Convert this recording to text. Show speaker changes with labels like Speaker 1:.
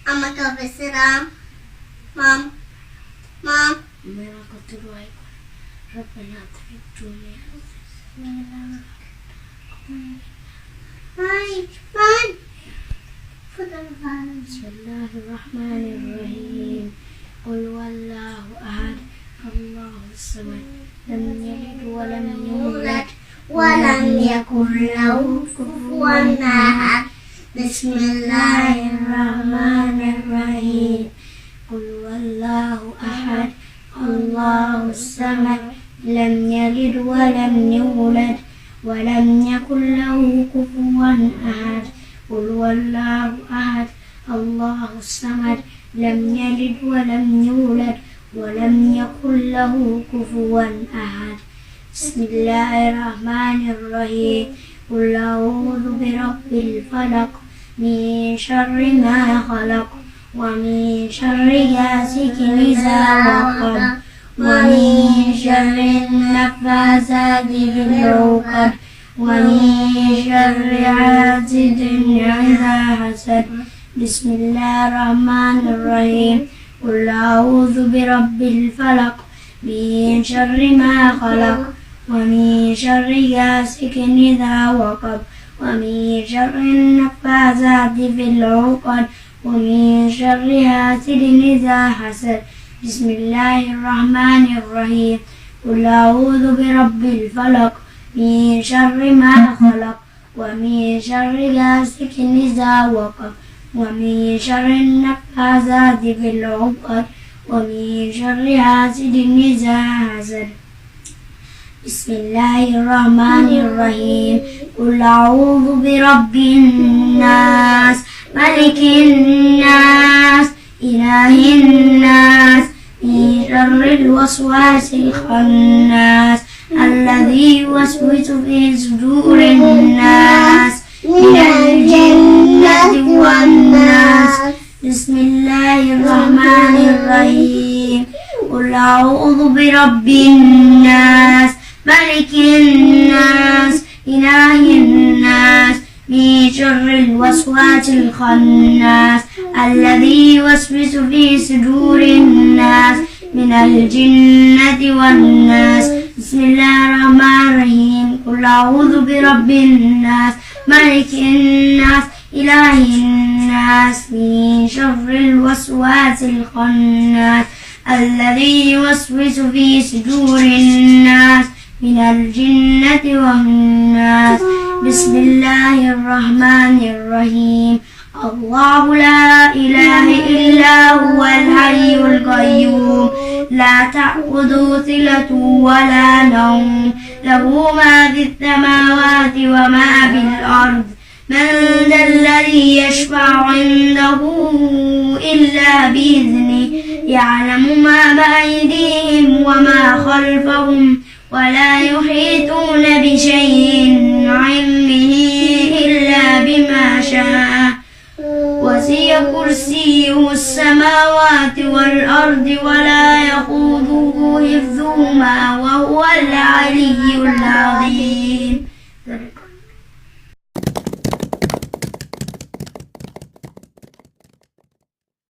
Speaker 1: I'm a cover Salam. Mom.
Speaker 2: मेरा को दुआ रब्बना तक़ब्बल मिन्ना بسم الله الرحمن الرحيم قل والله أحد الله الصمد لم يلد ولم يولد
Speaker 1: ولم يكن له كفوا أحد
Speaker 2: بسم الله الرحمن الرحيم قل والله أحد الله الصمد لم يلد ولم يولد ولم يكن له كفوا أحد قل والله أحد الله الصمد لم يلد ولم يولد ولم يكن له كفوا أحد بسم الله الرحمن الرحيم قل أعوذ برب الفلق من شر ما خلق ومن شر غاسق إذا وقب ومن شر النفاثات في العقد ومن شر حاسد إذا حسد بسم الله الرحمن الرحيم قل أعوذ برب الفلق من شر ما خلق ومن شر غاسق إذا وقب ومن شر النفاثات في العقد ومن شر حاسد إذا حسد بسم الله الرحمن الرحيم قل أعوذ برب الفلق من شر ما خلق ومن شر غاسق إذا وقب ومن شر النفاثات في العقد ومن شر حاسد إذا حسد بسم الله الرحمن الرحيم قل أعوذ برب الناس ملك الناس إله الناس من شر الوسواس الخناس الذي يوسوس في صدور الناس من الجنة والناس بسم الله الرحمن الرحيم قل أعوذ برب الناس ملك الناس إله الناس من شر الوسواس الخناس الذي يوسوس في صدور الناس من الجنة والناس بسم الله الرحمن الرحيم قل أعوذ برب الناس ملك الناس إله الناس من شر الوسواس الخناس الذي يوسوس في صدور الناس من الجنة والناس بسم الله الرحمن الرحيم الله لا إله إلا هو الحي القيوم لا تأخذه سنة ولا نوم له ما في السماوات وما في الأرض من ذا الذي يشفع عنده إلا بإذنه يعلم ما بأيديهم وما خلفهم ولا يحيطون بشيء من علمه إلا بما شاء وسع كرسيه السماوات والأرض ولا يئوده حفظهما وهو العلي العظيم